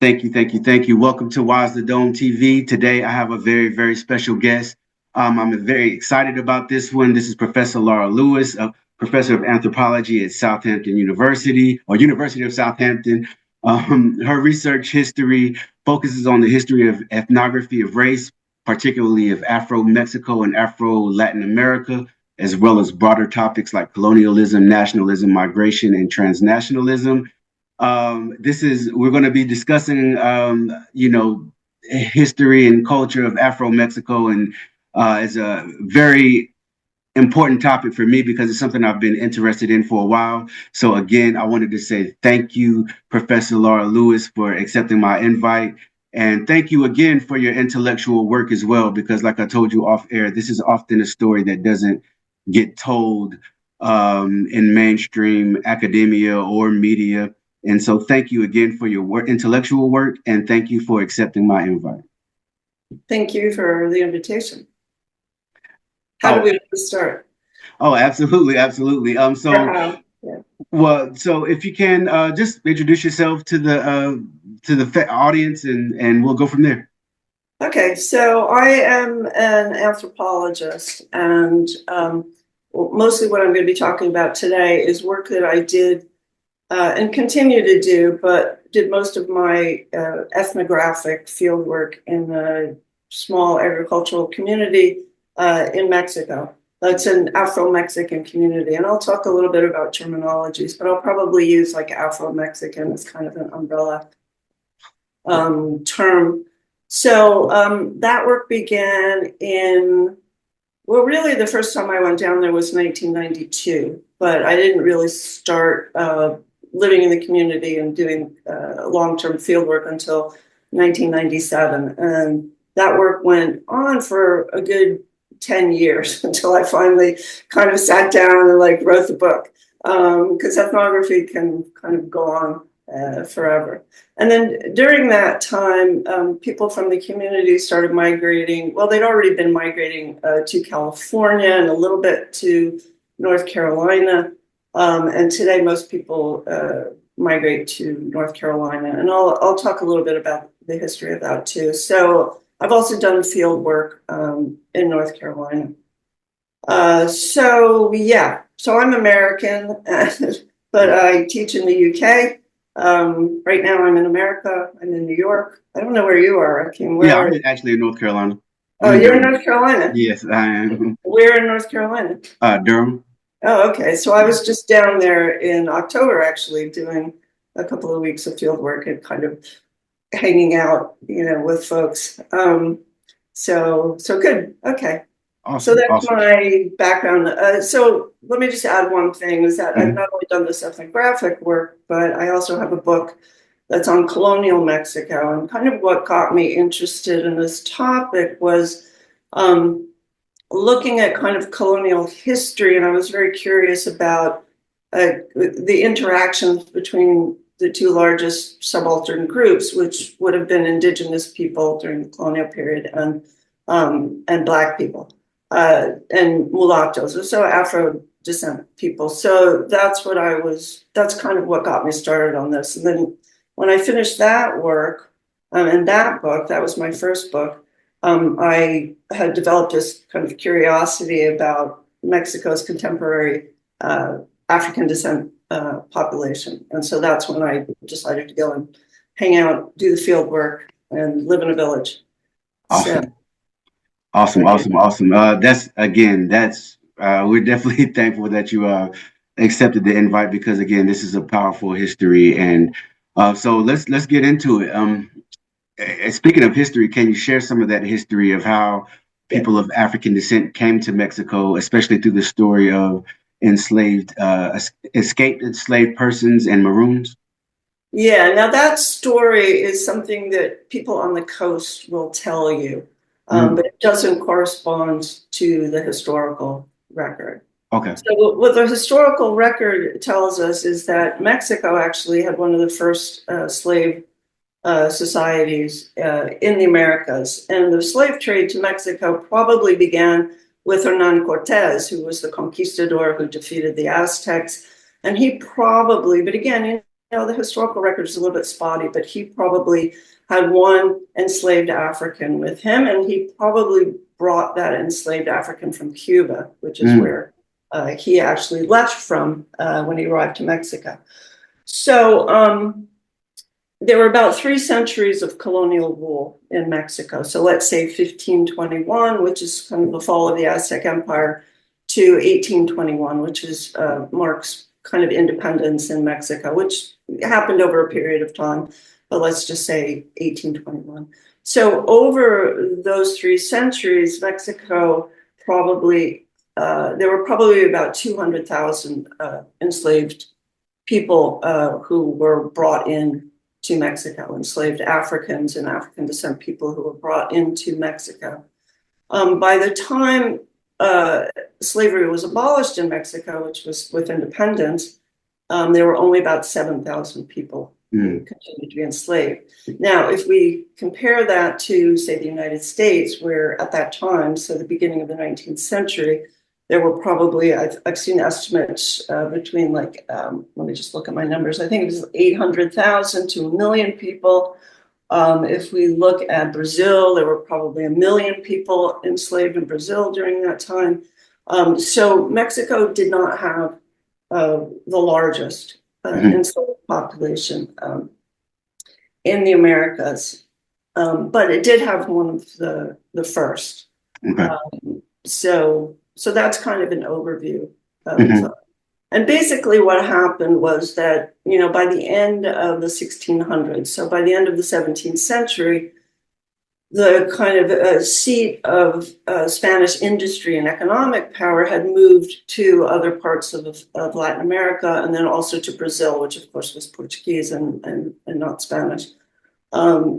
Thank you, thank you, thank you. Welcome to Wise the Dome TV. Today, I have a very, very special guest. I'm very excited about this one. This is Professor Laura Lewis, a professor of anthropology at Southampton University or University of Southampton. Her research history focuses on the history of ethnography of race, particularly of Afro-Mexico and Afro-Latin America, as well as broader topics like colonialism, nationalism, migration, and transnationalism. We're going to be discussing, history and culture of Afro-Mexico, and it's a very important topic for me because it's something I've been interested in for a while. So again, I wanted to say thank you, Professor Laura Lewis, for accepting my invite. And thank you again for your intellectual work as well, because like I told you off air, this is often a story that doesn't get told in mainstream academia or media. And so thank you again for your intellectual work, and thank you for accepting my invite. Thank you for the invitation. How do we start? Oh, absolutely, absolutely. So if you can just introduce yourself to the audience, and we'll go from there. Okay, so I am an anthropologist, and mostly what I'm going to be talking about today is work that I did and continue to do, but did most of my ethnographic field work in a small agricultural community in Mexico. That's an Afro-Mexican community, and I'll talk a little bit about terminologies, but I'll probably use like Afro-Mexican as kind of an umbrella term. So that work began really the first time I went down there was 1992, but I didn't really start living in the community and doing long-term field work until 1997. And that work went on for a good 10 years until I finally kind of sat down and wrote the book, because ethnography can kind of go on forever. And then during that time, people from the community started migrating. Well, they'd already been migrating to California and a little bit to North Carolina. And today, most people migrate to North Carolina. And I'll talk a little bit about the history of that too. So I've also done field work in North Carolina. So I'm American, but I teach in the UK. Right now I'm in America. I'm in New York. I don't know where you are, Akeem. I'm actually in North Carolina. Oh, you're in North Carolina? Yes, I am. Where in North Carolina? Durham. Oh, okay. So I was just down there in October, actually, doing a couple of weeks of field work and kind of hanging out, with folks. So good. Okay. Awesome. So that's awesome. my background. So let me just add one thing is that I've not only done this ethnographic work, but I also have a book that's on colonial Mexico. And kind of what got me interested in this topic was looking at kind of colonial history. And I was very curious about the interactions between the two largest subaltern groups, which would have been indigenous people during the colonial period and Black people and mulattoes, so Afro descent people. So that's kind of what got me started on this. And then when I finished that work and that book, that was my first book, I had developed this kind of curiosity about Mexico's contemporary African descent population. And so that's when I decided to go and hang out, do the field work, and live in a village. Awesome. So, Awesome. We're definitely thankful that you accepted the invite, because again, this is a powerful history. And so let's get into it. Speaking of history, can you share some of that history of how people of African descent came to Mexico, especially through the story of escaped enslaved persons and maroons? Yeah, now that story is something that people on the coast will tell you, but it doesn't correspond to the historical record. Okay. So what the historical record tells us is that Mexico actually had one of the first slave societies in the Americas. And the slave trade to Mexico probably began with Hernan Cortez, who was the conquistador who defeated the Aztecs. And he probably, but again, the historical record is a little bit spotty, but he probably had one enslaved African with him, and he probably brought that enslaved African from Cuba, which is where he actually left from when he arrived to Mexico. So there were about 3 centuries of colonial rule in Mexico. So let's say 1521, which is kind of the fall of the Aztec Empire, to 1821, which is marks kind of independence in Mexico, which happened over a period of time, but let's just say 1821. So over those 3 centuries, Mexico probably, there were probably about 200,000 enslaved people who were brought in to Mexico, enslaved Africans and African descent people who were brought into Mexico. By the time slavery was abolished in Mexico, which was with independence, there were only about 7,000 people who continued to be enslaved. Now, if we compare that to, say, the United States, where at that time, so the beginning of the 19th century, there were probably, I've seen estimates between like, let me just look at my numbers. I think it was 800,000 to 1 million people. If we look at Brazil, there were probably 1 million people enslaved in Brazil during that time. So Mexico did not have the largest enslaved population in the Americas, but it did have one of the first. So that's kind of an overview of and basically what happened was that, by the end of the 1600s, so by the end of the 17th century, the kind of seat of Spanish industry and economic power had moved to other parts of Latin America, and then also to Brazil, which of course was Portuguese and not Spanish.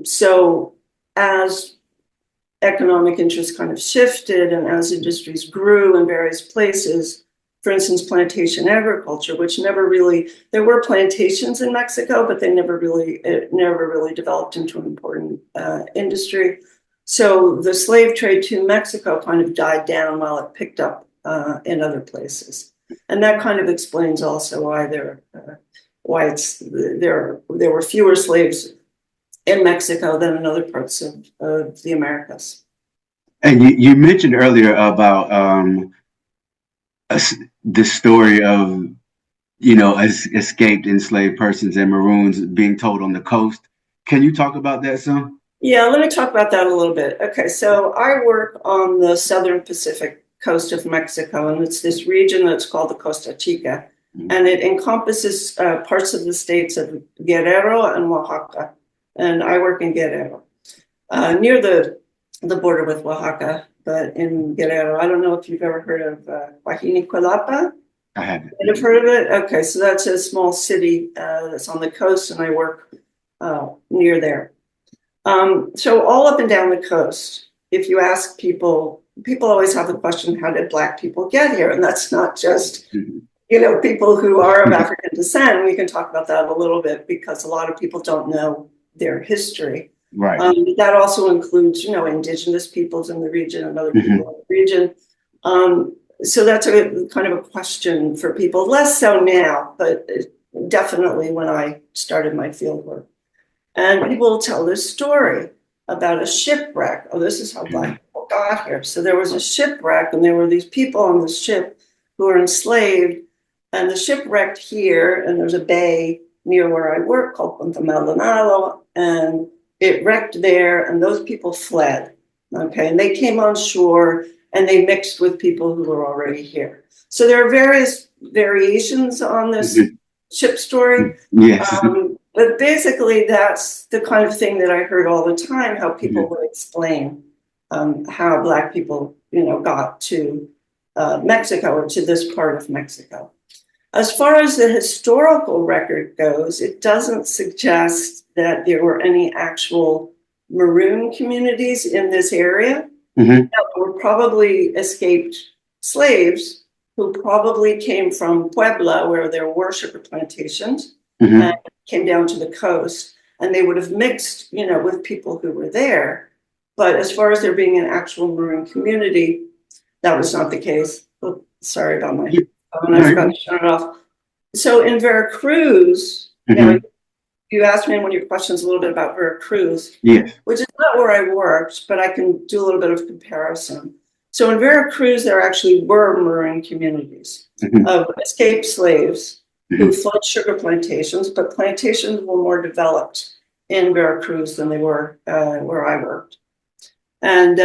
So as economic interests kind of shifted and as industries grew in various places, for instance, plantation agriculture, which never really, there were plantations in Mexico, but it never really developed into an important industry. So the slave trade to Mexico kind of died down while it picked up in other places. And that kind of explains also why there were fewer slaves in Mexico than in other parts of the Americas. And you mentioned earlier about the story of, escaped enslaved persons and maroons being told on the coast. Can you talk about that some? Yeah, let me talk about that a little bit. Okay, so I work on the southern Pacific coast of Mexico, and it's this region that's called the Costa Chica, and it encompasses parts of the states of Guerrero and Oaxaca, and I work in Guerrero, near the border with Oaxaca, but in Guerrero. I don't know if you've ever heard of Guajinicuilapa. I haven't. You've heard of it? Okay, so that's a small city that's on the coast, and I work near there. So all up and down the coast, if you ask people always have the question, how did Black people get here? And that's not just, people who are of African descent. We can talk about that a little bit because a lot of people don't know their history. Right. That also includes, indigenous peoples in the region and other people in the region. So that's a kind of a question for people, less so now, but definitely when I started my field work. And people will tell this story about a shipwreck. Oh, this is how Black people got here. So there was a shipwreck, and there were these people on the ship who were enslaved, and the ship wrecked here, and there's a bay near where I work called Punta Maldonado, and it wrecked there, and those people fled, okay? And they came on shore, and they mixed with people who were already here. So there are various variations on this ship story. Yes. But basically, that's the kind of thing that I heard all the time, how people would explain how Black people, got to Mexico or to this part of Mexico. As far as the historical record goes, it doesn't suggest that there were any actual maroon communities in this area. There were probably escaped slaves who probably came from Puebla, where there were sugar plantations, and came down to the coast, and they would have mixed, with people who were there. But as far as there being an actual maroon community, that was not the case. Oh, sorry about my phone. I forgot to turn it off. So in Veracruz, now you you asked me in one of your questions a little bit about Veracruz, Yes. which is not where I worked, but I can do a little bit of comparison. So in Veracruz, there actually were maroon communities Mm-hmm. of escaped slaves who Mm-hmm. fled sugar plantations, but plantations were more developed in Veracruz than they were where I worked. And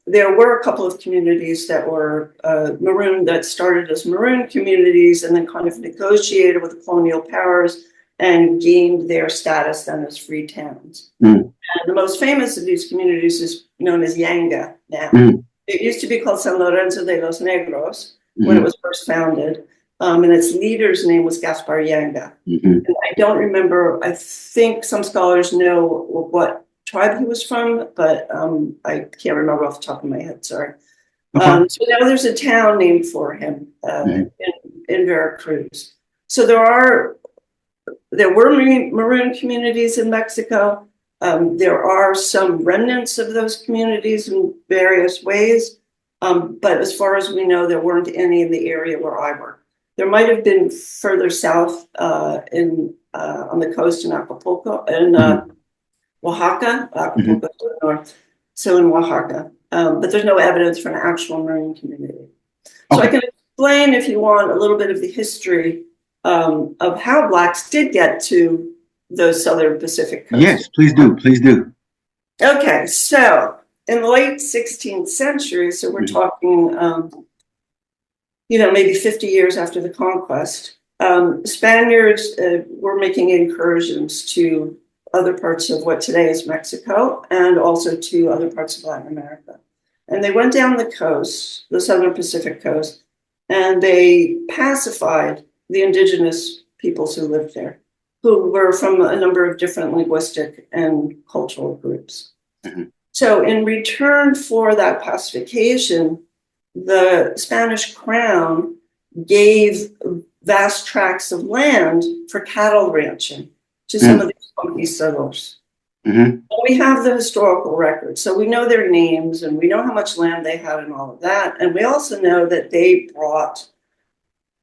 there were a couple of communities that were maroon, that started as maroon communities and then kind of negotiated with the colonial powers and gained their status then as free towns. Mm-hmm. And the most famous of these communities is known as Yanga now. Mm-hmm. It used to be called San Lorenzo de los Negros when Mm-hmm. it was first founded. And its leader's name was Gaspar Yanga. Mm-hmm. And I don't remember, I think some scholars know what tribe he was from, but I can't remember off the top of my head, sorry. Okay. So now there's a town named for him Mm-hmm. in Veracruz. So there were maroon communities in Mexico. There are some remnants of those communities in various ways. But as far as we know, there weren't any in the area where I work. There might have been further south on the coast in Acapulco, in Oaxaca. Acapulco to the north, so in Oaxaca. But there's no evidence for an actual maroon community. So I can explain, if you want, a little bit of the history of how Blacks did get to those southern Pacific coasts. Yes, please do. Please do. Okay, so in the late 16th century, so we're talking, maybe 50 years after the conquest, Spaniards were making incursions to other parts of what today is Mexico and also to other parts of Latin America. And they went down the coast, the southern Pacific coast, and they pacified the indigenous peoples who lived there, who were from a number of different linguistic and cultural groups. Mm-hmm. So in return for that pacification, the Spanish crown gave vast tracts of land for cattle ranching to some of these conquistadors. Mm-hmm. We have the historical record, so we know their names and we know how much land they had and all of that. And we also know that they brought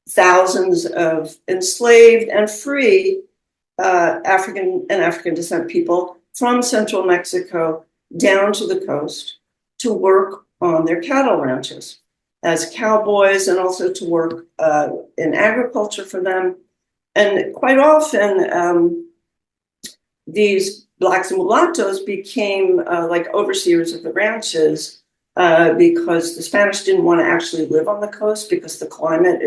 thousands of enslaved and free African and African descent people from central Mexico down to the coast to work on their cattle ranches as cowboys and also to work in agriculture for them. And quite often, these Blacks and mulattoes became like overseers of the ranches because the Spanish didn't want to actually live on the coast because the climate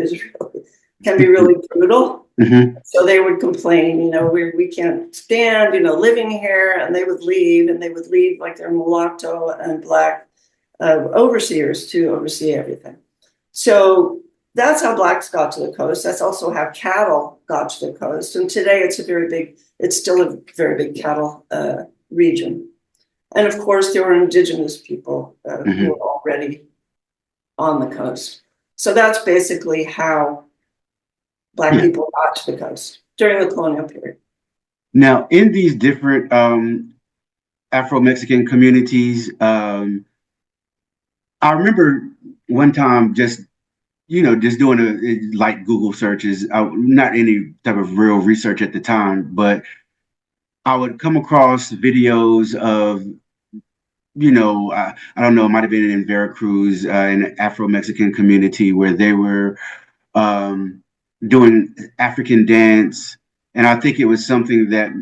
can be really brutal. Mm-hmm. So they would complain, we can't stand, living here, and they would leave like their mulatto and Black overseers to oversee everything. So that's how Blacks got to the coast. That's also how cattle got to the coast. And today it's still a very big cattle region. And of course, there were indigenous people who were already on the coast. So that's basically how Black people got to the coast during the colonial period. Now, in these different Afro-Mexican communities, I remember one time just doing like Google searches, not any type of real research at the time, but I would come across videos of, I don't know, it might have been in Veracruz, an Afro-Mexican community where they were doing African dance. And I think it was something that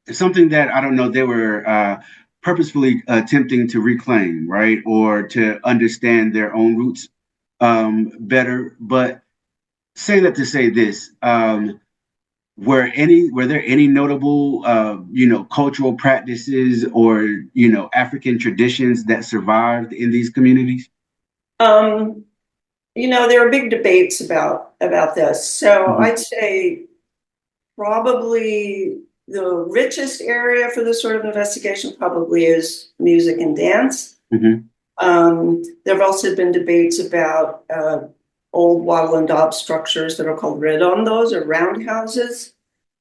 I don't know, they were purposefully attempting to reclaim, right? Or to understand their own roots better. But say that to say this, were there any notable, cultural practices or, African traditions that survived in these communities? There are big debates about this. So I'd say probably the richest area for this sort of investigation probably is music and dance. There have also been debates about old wattle and daub structures that are called redondos or roundhouses.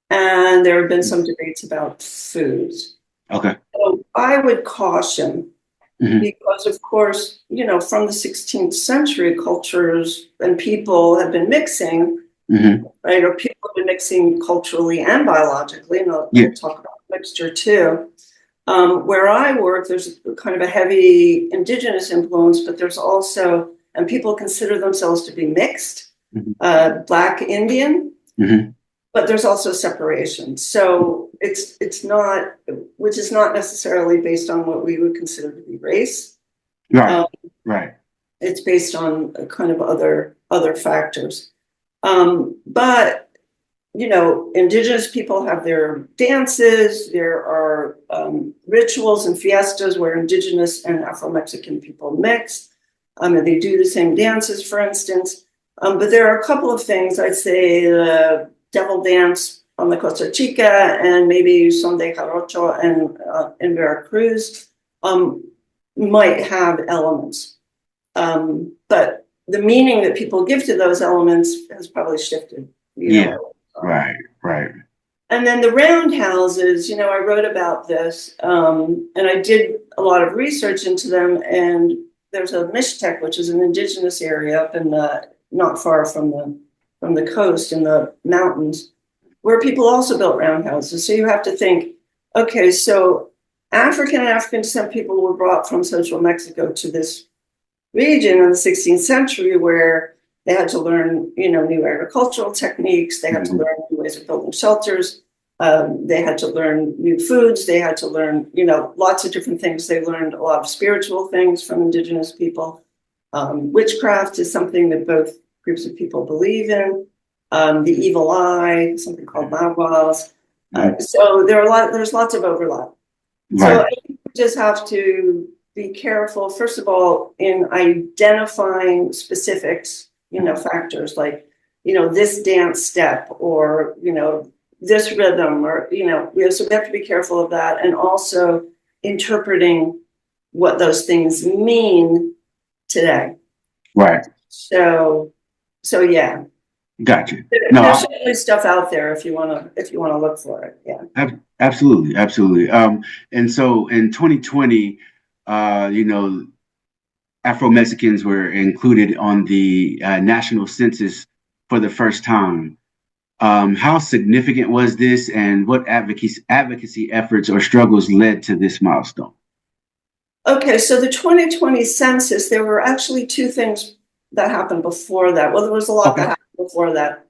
And there have been some debates about foods. Okay. So I would caution, because of course, from the 16th century, cultures and people have been mixing right? Or people have been mixing culturally and biologically, and I'll talk about mixture too. Where I work, there's kind of a heavy indigenous influence, but there's also, and people consider themselves to be mixed, Black Indian, but there's also separation. So it's not, which is not necessarily based on what we would consider to be race. Right, right. It's based on kind of other factors. But you know, indigenous people have their dances. There are rituals and fiestas where indigenous and Afro-Mexican people mix. And they do the same dances, for instance. But there are a couple of things. I'd say the devil dance on the Costa Chica and maybe Son de Jarocho and in Veracruz might have elements. But the meaning that people give to those elements has probably shifted. You know? Right, right. And then the roundhouses, you know, I wrote about this, and I did a lot of research into them. And there's a Mixtec, which is an indigenous area up in the not far from the coast in the mountains, where people also built roundhouses. So you have to think, okay, so African and African descent people were brought from Central Mexico to this region in the 16th century, where they had to learn, you know, new agricultural techniques. They had to learn new ways of building shelters. They had to learn new foods. They had to learn, you know, lots of different things. They learned a lot of spiritual things from indigenous people. Witchcraft is something that both groups of people believe in. The evil eye, something called maroons. So there's lots of overlap. Right. So I think we just have to be careful, first of all, in identifying specifics, you know, factors like, you know, this dance step or, you know, this rhythm or, you know, so we have to be careful of that. And also interpreting what those things mean today. Right. So yeah. Gotcha. There's certainly stuff out there if you want to look for it. Yeah. Absolutely. And so in 2020, you know, Afro-Mexicans were included on the national census for the first time. How significant was this, and what advocacy efforts or struggles led to this milestone? Okay, so the 2020 census, there were actually two things that happened before that. Well, there was a lot that happened before that.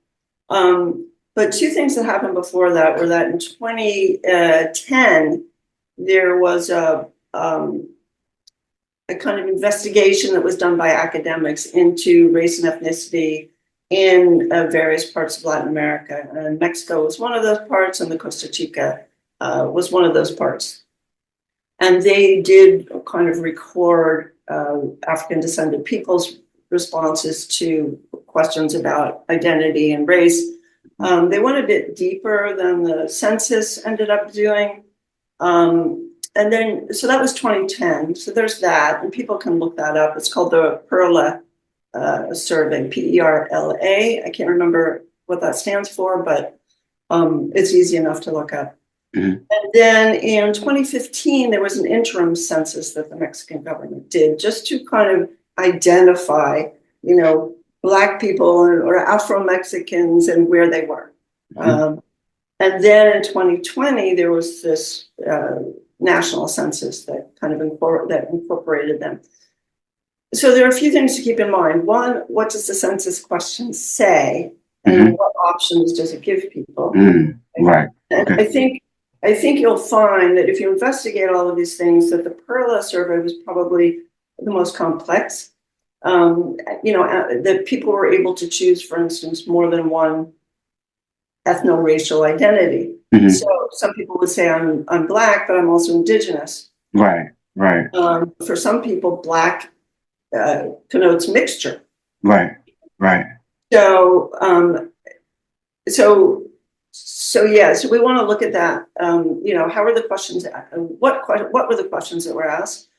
But two things that happened before that were that in 2010, there was a kind of investigation that was done by academics into race and ethnicity in various parts of Latin America. And Mexico was one of those parts, and the Costa Chica was one of those parts. And they did kind of record African descended people's responses to questions about identity and race. They went a bit deeper than the census ended up doing. And then, so that was 2010. So there's that, and people can look that up. It's called the PERLA survey, PERLA. I can't remember what that stands for, but it's easy enough to look up. And then in 2015, there was an interim census that the Mexican government did just to kind of identify, you know, Black people or Afro-Mexicans and where they were. And then in 2020, there was this national census that kind of incorporated them. So there are a few things to keep in mind. One, what does the census question say, and what options does it give people? Right. And I think you'll find that if you investigate all of these things, that the PERLA survey was probably the most complex. You know, that people were able to choose, for instance, more than one ethno-racial identity. So some people would say I'm Black, but I'm also indigenous. Right. For some people, Black connotes mixture. Right. So yeah. So we want to look at that. You know, how were the questions? What were the questions that were asked?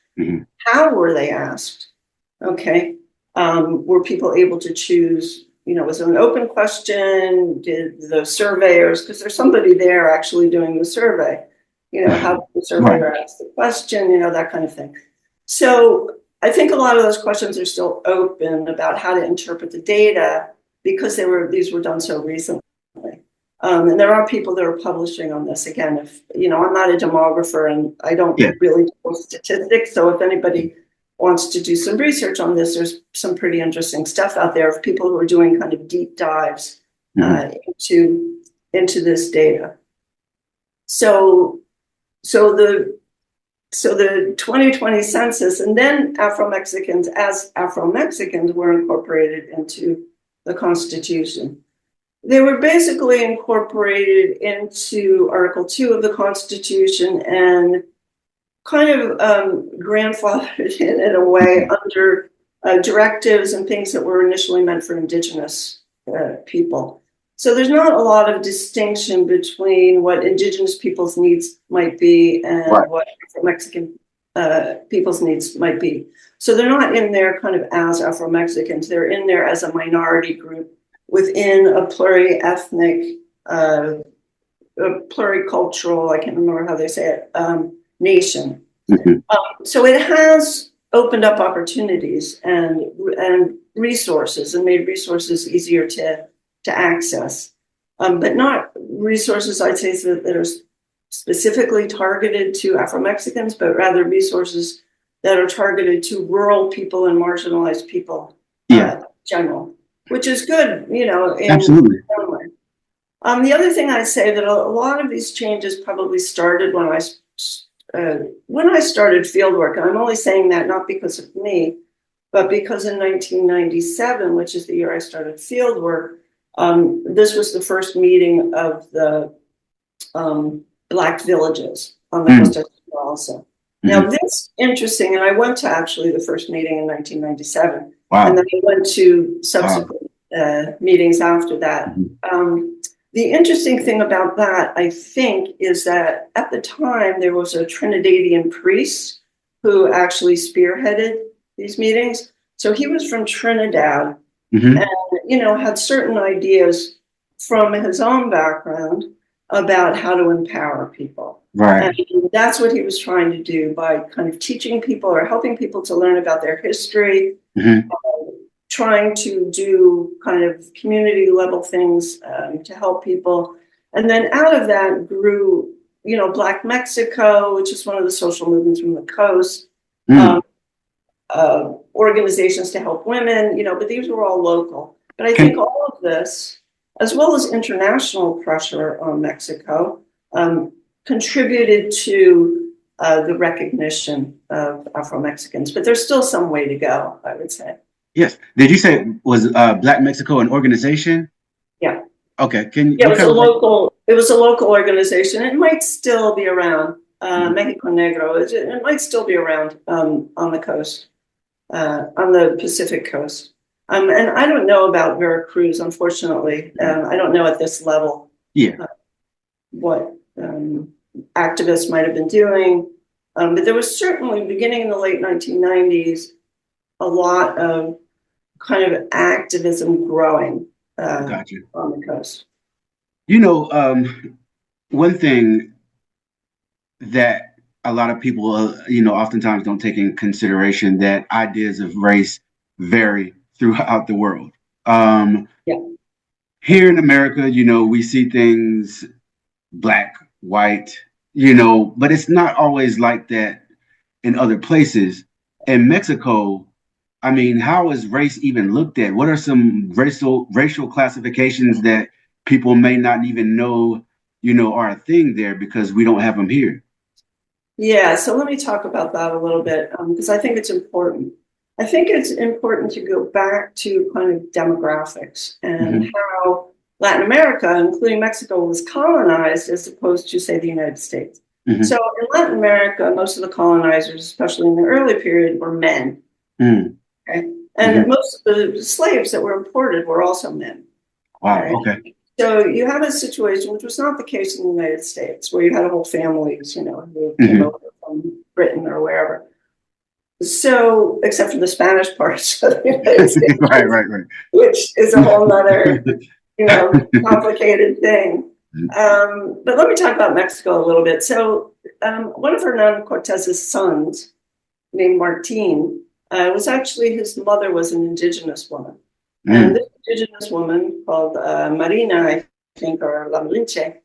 How were they asked? Okay. Were people able to choose? You know, was it an open question? Did the surveyors, because there's somebody there actually doing the survey, you know, how did the surveyor ask the question, you know, that kind of thing. So I think a lot of those questions are still open about how to interpret the data, because these were done so recently. And there are people that are publishing on this. Again, if I'm not a demographer and I don't really know statistics. So if anybody wants to do some research on this, there's some pretty interesting stuff out there of people who are doing kind of deep dives into this data. So the 2020 census, and then Afro-Mexicans as Afro-Mexicans were incorporated into the Constitution. They were basically incorporated into Article 2 of the Constitution and kind of grandfathered in a way under directives and things that were initially meant for Indigenous people. So there's not a lot of distinction between what Indigenous people's needs might be and what Afro-Mexican people's needs might be. So they're not in there kind of as Afro-Mexicans. They're in there as a minority group within a pluri-ethnic, pluricultural, I can't remember how they say it, nation. So it has opened up opportunities and resources and made resources easier to access, but not resources, I'd say, that are specifically targeted to Afro-Mexicans, but rather resources that are targeted to rural people and marginalized people in general, which is good, Absolutely. The other thing I'd say that a lot of these changes probably started when I started fieldwork, and I'm only saying that not because of me, but because in 1997, which is the year I started fieldwork, this was the first meeting of the Black villages on the coast of also. Now, this interesting, and I went to actually the first meeting in 1997, and then I went to subsequent meetings after that. The interesting thing about that, I think, is that at the time there was a Trinidadian priest who actually spearheaded these meetings. So he was from Trinidad and, had certain ideas from his own background about how to empower people. And that's what he was trying to do by kind of teaching people or helping people to learn about their history, trying to do kind of community level things to help people. And then out of that grew, Black Mexico, which is one of the social movements from the coast, organizations to help women, but these were all local. But I think all of this, as well as international pressure on Mexico, contributed to the recognition of Afro-Mexicans. But there's still some way to go, I would say. Yes. Did you say was Black Mexico an organization? Yeah. Okay. It was a local organization. It might still be around. Mexico Negro. It might still be around on the coast, on the Pacific coast. And I don't know about Veracruz, unfortunately. I don't know at this level what activists might have been doing. But there was certainly, beginning in the late 1990s, a lot of kind of activism growing on the coast. One thing that a lot of people, oftentimes don't take in consideration, that ideas of race vary throughout the world. Here in America, we see things black, white, but it's not always like that in other places. In Mexico, I mean, how is race even looked at? What are some racial classifications that people may not even know, are a thing there because we don't have them here? Yeah, so let me talk about that a little bit because I think it's important. I think it's important to go back to kind of demographics and how Latin America, including Mexico, was colonized as opposed to, say, the United States. So in Latin America, most of the colonizers, especially in the early period, were men. Okay? And most of the slaves that were imported were also men. Wow, right? Okay. So you have a situation, which was not the case in the United States, where you had a whole families, who came over from Britain or wherever. So, except for the Spanish parts of the United States, right. Which is a whole other, complicated thing. But let me talk about Mexico a little bit. So, one of Hernan Cortez's sons, named Martin, was actually, his mother was an indigenous woman. And this indigenous woman called Marina, I think, or La Malinche.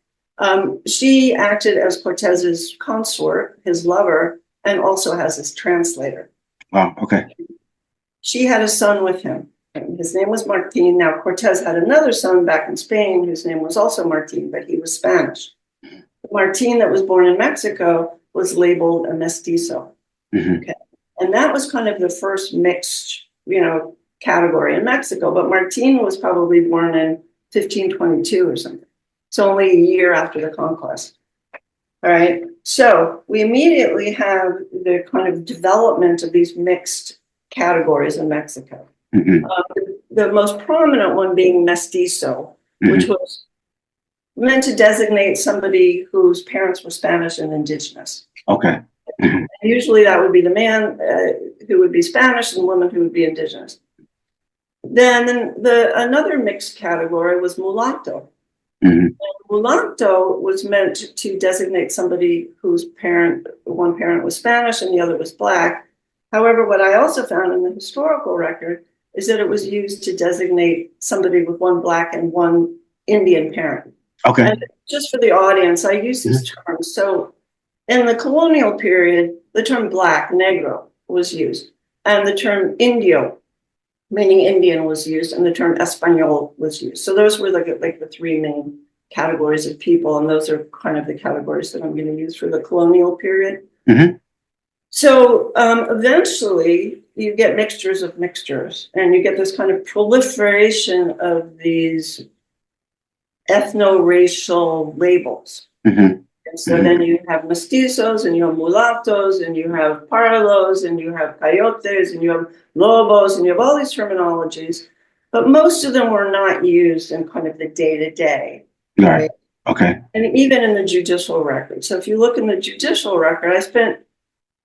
She acted as Cortez's consort, his lover, and also as his translator. Wow. Okay. She had a son with him. His name was Martin. Now, Cortez had another son back in Spain whose name was also Martin, but he was Spanish. Martin, that was born in Mexico, was labeled a mestizo. Okay. And that was kind of the first mixed, category in Mexico. But Martin was probably born in 1522 or something. So only a year after the conquest. All right. So we immediately have the kind of development of these mixed categories in Mexico. The most prominent one being mestizo, which was meant to designate somebody whose parents were Spanish and indigenous. Okay. And usually that would be the man who would be Spanish and the woman who would be indigenous. Then another mixed category was mulatto. Mulatto was meant to designate somebody whose one parent was Spanish and the other was Black. However, what I also found in the historical record is that it was used to designate somebody with one Black and one Indian parent. Okay. And just for the audience, I use these terms. So in the colonial period, the term Black, negro, was used, and the term Indio, meaning Indian, was used, and the term Espanol was used. So those were like the three main categories of people, and those are kind of the categories that I'm going to use for the colonial period. So eventually you get mixtures of mixtures, and you get this kind of proliferation of these ethno-racial labels. And so then you have mestizos, and you have mulattoes, and you have parlos, and you have coyotes, and you have lobos, and you have all these terminologies, but most of them were not used in kind of the day-to-day. Right. Okay. And even in the judicial record. So if you look in the judicial record, I spent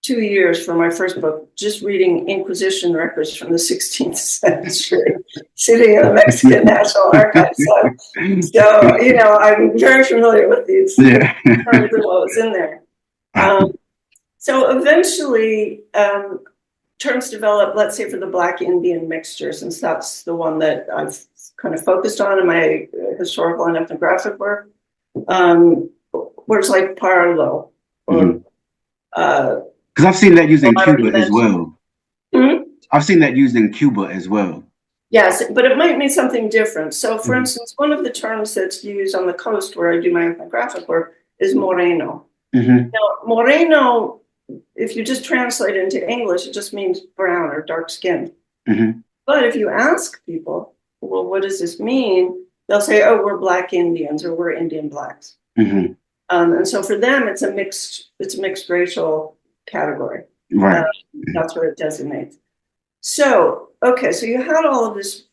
2 years for my first book just reading Inquisition records from the 16th century, sitting in the Mexican National Archives. So I'm very familiar with these terms and what was in there. So eventually, terms developed, let's say for the Black Indian mixture, since that's the one that I've kind of focused on in my historical and ethnographic work, words like parlo, or because I've seen that used in Cuba as well. I've seen that used in Cuba as well. Yes, but it might mean something different. So, for instance, one of the terms that's used on the coast where I do my ethnographic work is moreno. Now, moreno, if you just translate it into English, it just means brown or dark skinned. But if you ask people, well, what does this mean? They'll say, oh, we're Black Indians, or we're Indian Blacks. And so for them, it's a mixed racial category. Right. That's what it designates. So, okay, so you had all of this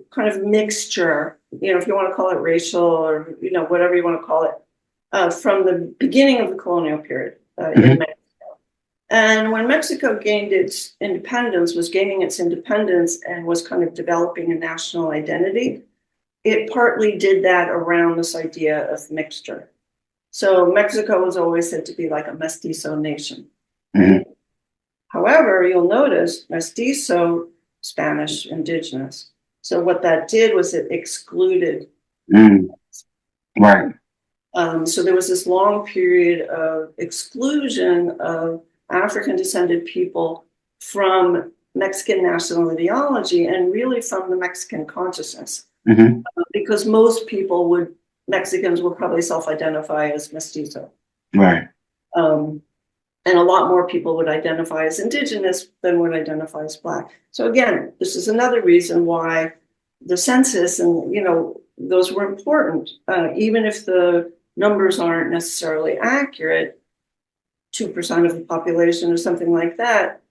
kind of mixture, if you want to call it racial or, whatever you want to call it, from the beginning of the colonial period in Mexico. And when Mexico was gaining its independence and was kind of developing a national identity, it partly did that around this idea of mixture. So Mexico was always said to be like a mestizo nation. However, you'll notice mestizo, Spanish, indigenous. So what that did was it excluded. Right. So there was this long period of exclusion of African descended people from Mexican national ideology and really from the Mexican consciousness. Because most Mexicans would probably self-identify as mestizo. Right. And a lot more people would identify as indigenous than would identify as Black. So again, this is another reason why the census and, those were important. Even if the numbers aren't necessarily accurate, 2% of the population or something like that,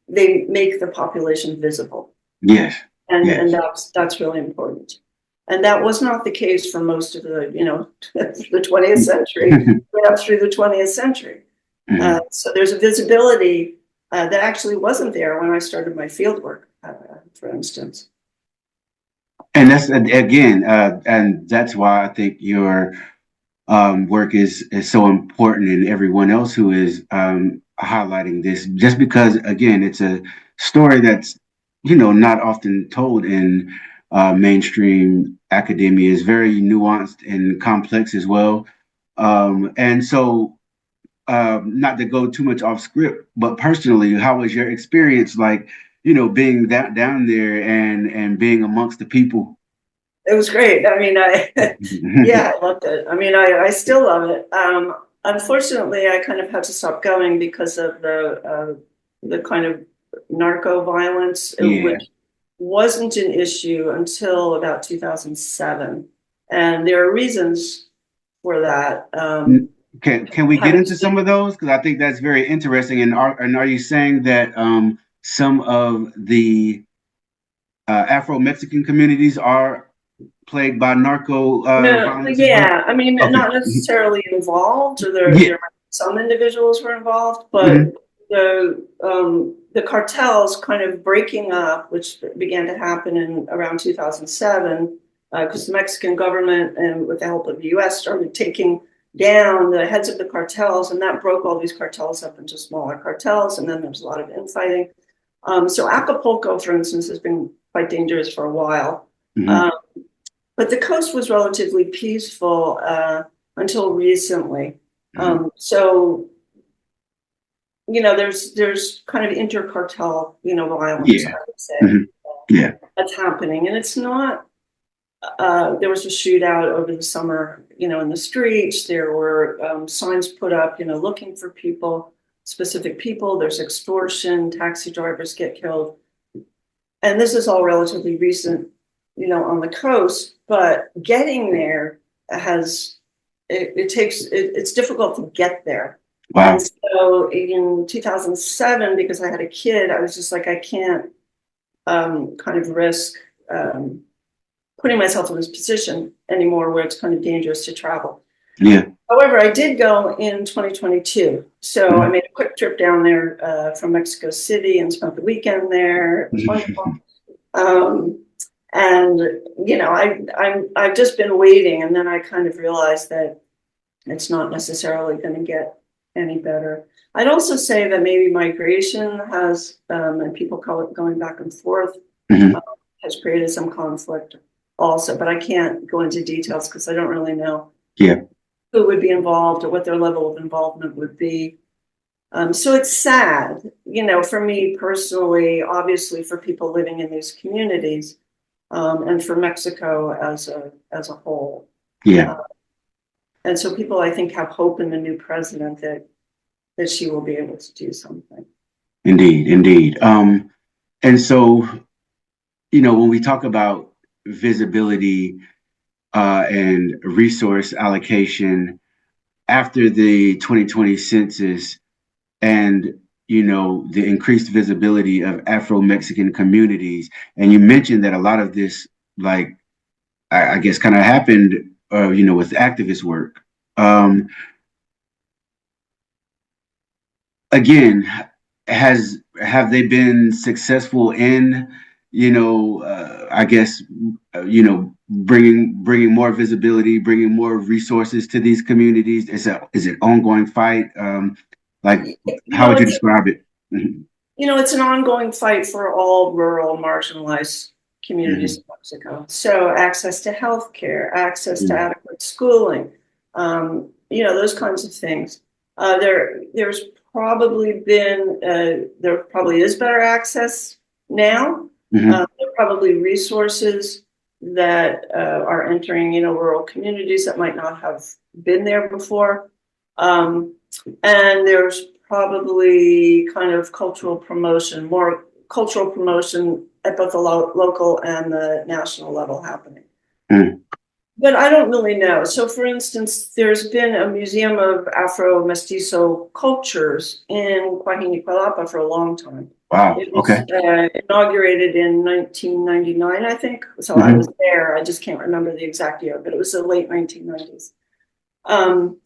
they make the population visible. Yes. And that's really important. And that was not the case for most of the, the 20th century, right up through the 20th century. So there's a visibility that actually wasn't there when I started my field work, for instance. And that's, again, and that's why I think your work is so important, and everyone else who is highlighting this, just because, again, it's a story that's, not often told in mainstream academia is very nuanced and complex as well. And so, not to go too much off script, but personally, how was your experience like, being down there and being amongst the people? It was great. I mean, yeah, I loved it. I mean, I still love it. Unfortunately, I kind of had to stop going because of the kind of narco violence, Yeah. which wasn't an issue until about 2007. And there are reasons for that. Can we get Having into to some of those? Because I think that's very interesting. And are you saying that some of the Afro-Mexican communities are plagued by narco No, violence as well? yeah, I mean, Okay. not necessarily involved, or there Yeah. might be some individuals were involved, but Hmm. the cartels kind of breaking up, which began to happen in around 2007, because the Mexican government and with the help of the US started taking down the heads of the cartels, and that broke all these cartels up into smaller cartels, and then there was a lot of infighting. So Acapulco, for instance, has been quite dangerous for a while. Hmm. Um, but the coast was relatively peaceful until recently. Hmm. So there's kind of intercartel violence, I Yeah. would say, Hmm. Yeah. that's happening, and it's not. There was a shootout over the summer, in the streets. There were signs put up, looking for people, specific people. There's extortion. Taxi drivers get killed, and this is all relatively recent, on the coast. But getting there has it takes it's difficult to get there. And Wow. so in 2007, because I had a kid, I was just like, I can't kind of risk putting myself in this position anymore where it's kind of dangerous to travel. Yeah. However, I did go in 2022. So I Hmm. made a quick trip down there from Mexico City and spent the weekend there. It was wonderful. Um, and I've just been waiting, and then I kind of realized that it's not necessarily going to get any better. I'd also say that maybe migration has, and people call it going back and forth, Hmm. uh, has created some conflict also. But I can't go into details because I don't really know Yeah. who would be involved or what their level of involvement would be. So it's sad, for me personally, obviously for people living in these communities, and for Mexico as a whole. Yeah. Uh, and so people, I think, have hope in the new president that she will be able to do something. Indeed. Indeed. And so, when we talk about visibility and resource allocation after the 2020 census and the increased visibility of Afro-Mexican communities, and you mentioned that a lot of this, like I guess, kind of happened, with activist work. Um, Again, have they been successful in, I guess, bringing more visibility, bringing more resources to these communities? Is it ongoing fight? Like, You how know, would you it's describe it? Hmm. it's an ongoing fight for all rural, marginalized communities Hmm. in Mexico. So access to healthcare, access to Hmm. adequate schooling, those kinds of things. There's probably been there probably is better access now. Hmm. There are probably resources that are entering, rural communities that might not have been there before. Um, and there's probably kind of more cultural promotion at both the local and the national level happening. Hmm. But I don't really know. So, for instance, there's been a museum of Afro Mestizo cultures in Coajimalpa for a long time. Wow. It Okay. was inaugurated in 1999, I think. So I was Hmm. there. I just can't remember the exact year, but it was the late 1990s. Um,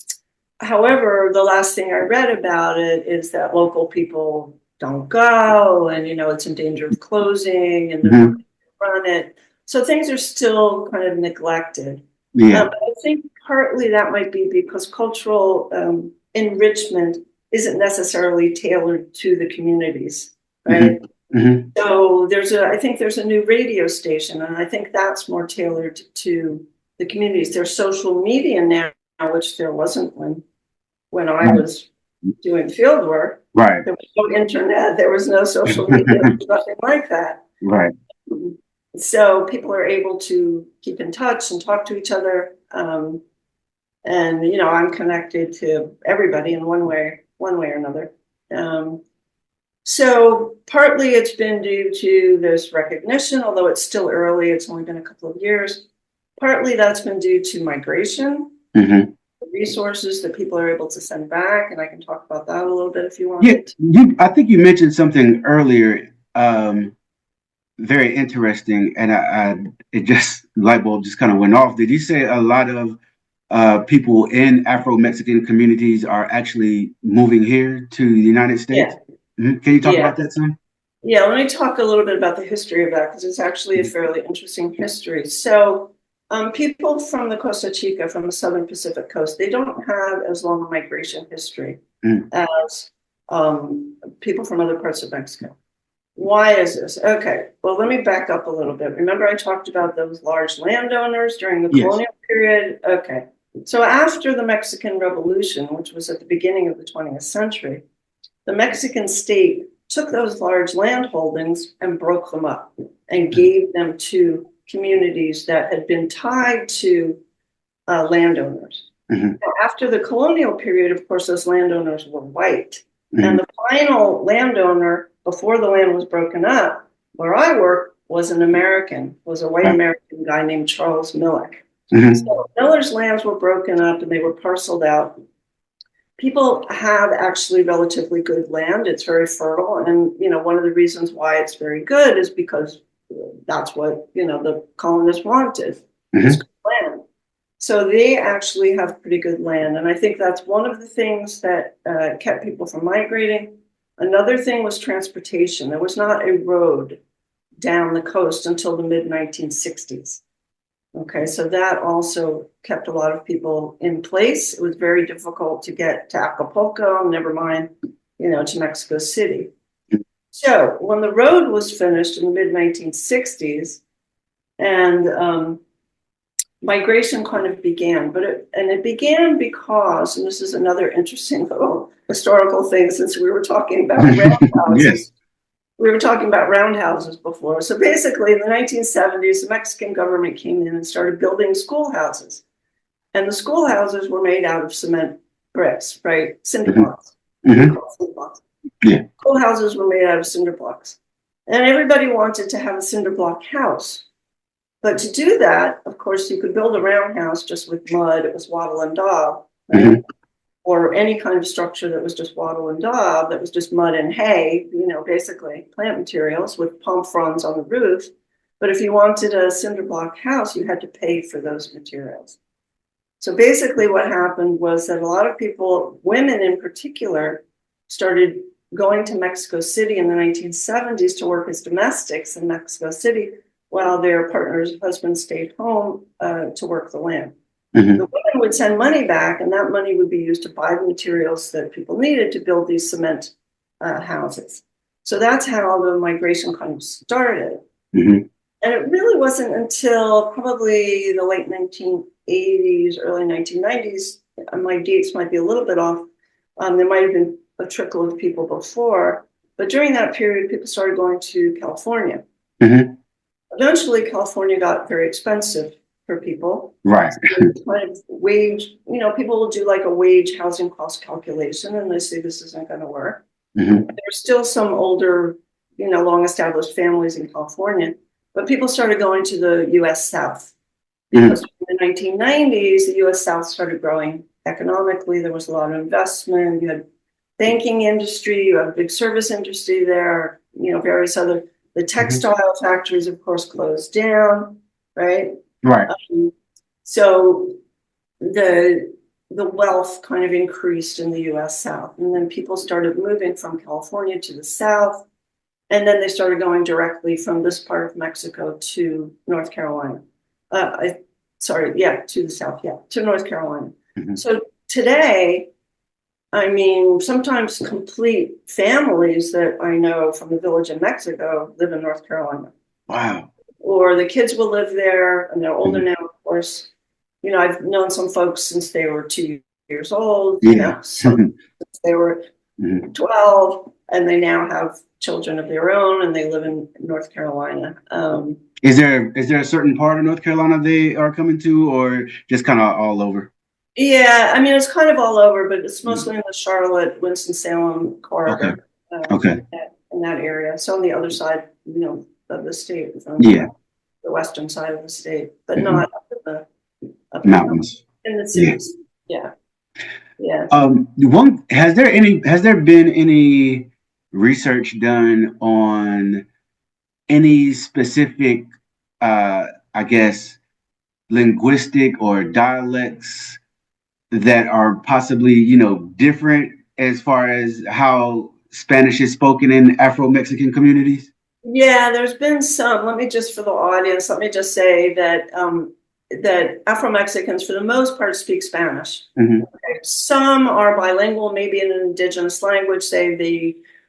However, the last thing I read about it is that local people don't go, and it's in danger of closing, and there's Hmm. nobody to run it. So things are still kind of neglected. Yeah. I think partly that might be because cultural enrichment isn't necessarily tailored to the communities, right? Hmm. So I think there's a new radio station, and I think that's more tailored to the communities. There's social media now, which there wasn't when I was doing field work. Right. There was no internet, there was no social media, nothing like that. Right. So people are able to keep in touch and talk to each other. And I'm connected to everybody in one way or another. So partly it's been due to this recognition, although it's still early, it's only been a couple of years. Partly that's been due to migration, resources that people are able to send back, and I can talk about that a little bit if you want. Yeah, I think you mentioned something earlier, very interesting, and it just light bulb just kind of went off. Did you say a lot of people in Afro-Mexican communities are actually moving here to the United States? Yeah. Can you talk about that some? Yeah, let me talk a little bit about the history of that, because it's actually a fairly interesting history. So people from the Costa Chica, from the Southern Pacific coast, they don't have as long a migration history as people from other parts of Mexico. Why is this? Okay, well, let me back up a little bit. Remember I talked about those large landowners during the colonial period? Okay, so after the Mexican Revolution, which was at the beginning of the 20th century, the Mexican state took those large land holdings and broke them up and gave them to communities that had been tied to landowners. Now, after the colonial period, of course, those landowners were white. And the final landowner, before the land was broken up, where I work, was a white American guy named Charles Millick. So Miller's lands were broken up and they were parceled out. People have actually relatively good land. It's very fertile. And, one of the reasons why it's very good is because that's what, the colonists wanted, is good land. So they actually have pretty good land. And I think that's one of the things that kept people from migrating. Another thing was transportation. There was not a road down the coast until the mid-1960s. Okay, so that also kept a lot of people in place. It was very difficult to get to Acapulco, never mind, to Mexico City. So when the road was finished in the mid-1960s, and migration kind of began, it began because, and this is another interesting little historical thing, since we were talking about roundhouses. Yes. We were talking about roundhouses before. So basically, in the 1970s, the Mexican government came in and started building schoolhouses. And the schoolhouses were made out of cement bricks, right? Cinder blocks. Cinder blocks. Yeah. Schoolhouses were made out of cinder blocks. And everybody wanted to have a cinder block house. But to do that, of course, you could build a roundhouse just with mud. It was wattle and daub, right? Or any kind of structure that was just wattle and daub, that was just mud and hay, basically plant materials with palm fronds on the roof. But if you wanted a cinder block house, you had to pay for those materials. So basically what happened was that a lot of people, women in particular, started going to Mexico City in the 1970s to work as domestics in Mexico City, while their partner's husband stayed home to work the land. The women would send money back, and that money would be used to buy the materials that people needed to build these cement houses. So that's how the migration kind of started. And it really wasn't until probably the late 1980s, early 1990s, my dates might be a little bit off, there might have been a trickle of people before, but during that period, people started going to California. Eventually, California got very expensive for people. Right. So kind of wage, people will do like a wage housing cost calculation, and they say this isn't going to work. There's still some older, long established families in California, but people started going to the U.S. South. Because in the 1990s, the U.S. South started growing economically. There was a lot of investment. You had banking industry, you have a big service industry there, various other. The textile factories, of course, closed down, right? Right. So the wealth kind of increased in the U.S. South, and then people started moving from California to the South, and then they started going directly from this part of Mexico to North Carolina. To the South, to North Carolina. So today, I mean, sometimes complete families that I know from the village in Mexico live in North Carolina. Wow. Or the kids will live there, and they're older Mhm. now, of course. You know, I've known some folks since they were 2 years old, you Yeah. know, some since they were Mhm. 12, and they now have children of their own, and they live in North Carolina. Is there a certain part of North Carolina they are coming to, or just kind of all over? Yeah, I mean, it's kind of all over, but it's Mhm. mostly in the Charlotte, Winston-Salem Okay. corridor, Okay. in that area. So on the other side, you know, of the state, from Yeah. the western side of the state, but Mhm. not up in the mountains, Mountains. in the Yeah. cities. Yeah, yeah. One has there been any research done on any specific, I guess, linguistic or dialects that are possibly, different as far as how Spanish is spoken in Afro-Mexican communities? Yeah, there's been some. Let me just, for the audience, let me just say that that Afro-Mexicans, for the most part, speak Spanish. Hmm. Okay. Some are bilingual, maybe in an indigenous language. Say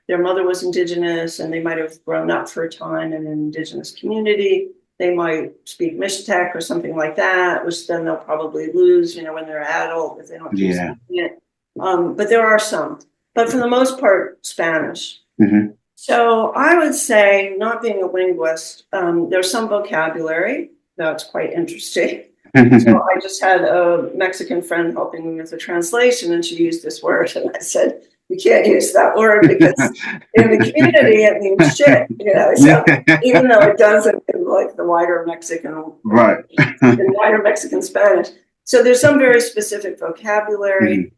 their mother was indigenous, and they might have grown up for a time in an indigenous community. They might speak Mixtec or something like that, which then they'll probably lose, you know, when they're adult if they don't keep Yeah. speaking it. But there are some. But for the most part, Spanish. Hmm. So I would say, not being a linguist, there's some vocabulary that's quite interesting. So I just had a Mexican friend helping me with the translation, and she used this word, and I said, "You can't use that word because in the community it means shit," you know. So Yeah. even though it doesn't in like the wider Mexican Right. in wider Mexican Spanish, so there's some very specific Mhm. vocabulary.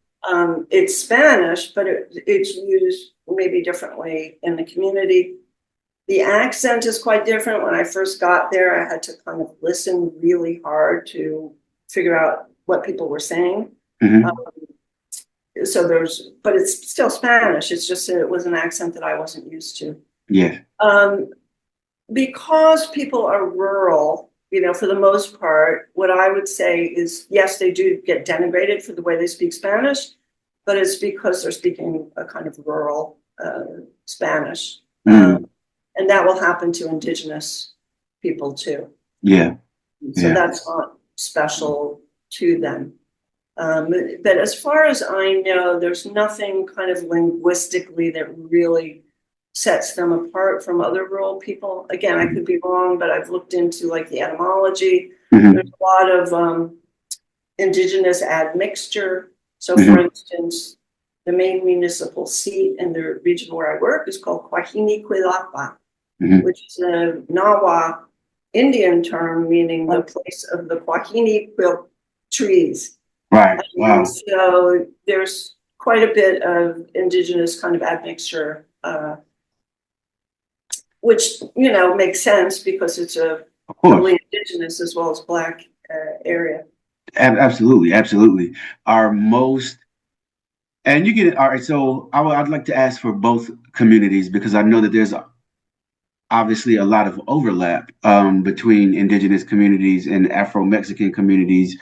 It's Spanish, but it's used maybe differently in the community. The accent is quite different. When I first got there, I had to kind of listen really hard to figure out what people were saying. Um, Mhm. but it's still Spanish. It's just that it was an accent that I wasn't used to. Yeah. Um, because people are rural, you know, for the most part, what I would say is yes, they do get denigrated for the way they speak Spanish, but it's because they're speaking a kind of rural Spanish. Mm. And that will happen to indigenous people too. Yeah. So Yeah. that's not special to them. But as far as I know, there's nothing kind of linguistically that really sets them apart from other rural people. Again, I could be wrong, but I've looked into like the etymology. There's Mhm. a lot of indigenous admixture. So, for Mhm. instance, the main municipal seat in the region where I work is called Quahini, Mhm. which is a Nawa Indian term meaning the place of the Quahini quilt trees. Right. And Wow. so there's quite a bit of indigenous kind of admixture, which, you know, makes sense because it's a Of course. heavily indigenous as well as black area. Absolutely. Absolutely. Are most and you get it. All right. So I'd like to ask for both communities because I know that there's obviously a lot of overlap between indigenous communities and Afro-Mexican communities.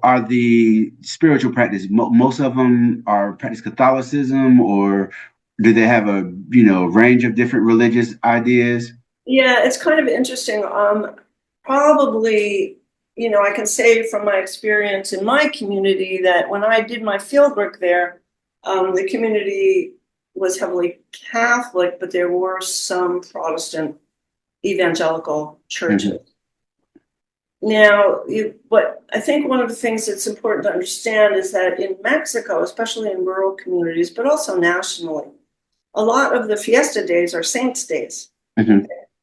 Are the spiritual practice most of them are practice Catholicism, or do they have a range of different religious ideas? Yeah, it's kind of interesting. Probably, you know, I can say from my experience in my community that when I did my field work there, the community was heavily Catholic, but there were some Protestant evangelical Hmm. churches. Now, but I think one of the things that's important to understand is that in Mexico, especially in rural communities, but also nationally, a lot of the fiesta days are saints' days. Hmm.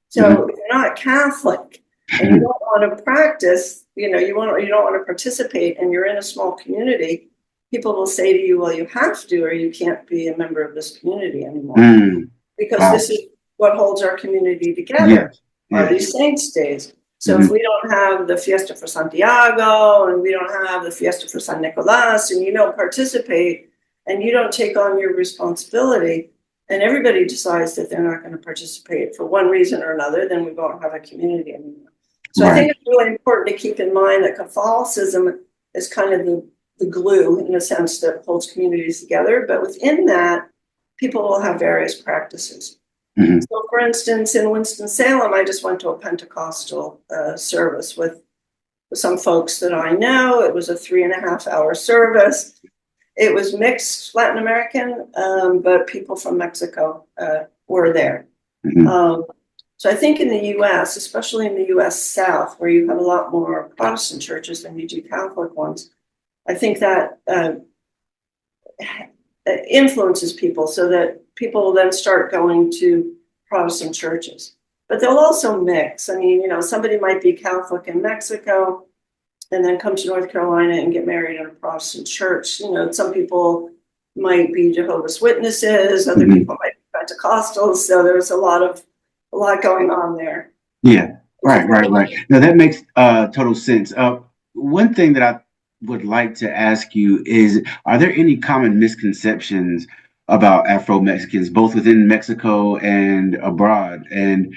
So if you're not Catholic and you don't want to practice, you know, you don't want to participate, and you're in a small community, people will say to you, "Well, you have to, or you can't be a member of this community anymore," Mm. because Wow. this is what holds our community together Yes. are Yes. these saints days. So if Hmm. we don't have the fiesta for Santiago and we don't have the fiesta for San Nicolas and you don't participate and you don't take on your responsibility and everybody decides that they're not going to participate for one reason or another, then we won't have a community anymore. So I Right. think it's really important to keep in mind that Catholicism is kind of the the glue in a sense that holds communities together. But within that, people will have various practices. Mm-hmm. So, for instance, in Winston-Salem, I just went to a Pentecostal service with some folks that I know. It was a 3.5-hour service. It was mixed Latin American, but people from Mexico were there. Mm-hmm. So I think in the U.S., especially in the U.S. South, where you have a lot more Protestant churches than you do Catholic ones, I think that influences people so that people will then start going to Protestant churches. But they'll also mix. I mean, somebody might be Catholic in Mexico and then come to North Carolina and get married in a Protestant church. Some people might be Jehovah's Witnesses, other Mm-hmm. people might be Pentecostals. So there's a lot going on there. Yeah, right. Now that makes total sense. One thing that I would like to ask you is, are there any common misconceptions about Afro-Mexicans, both within Mexico and abroad? And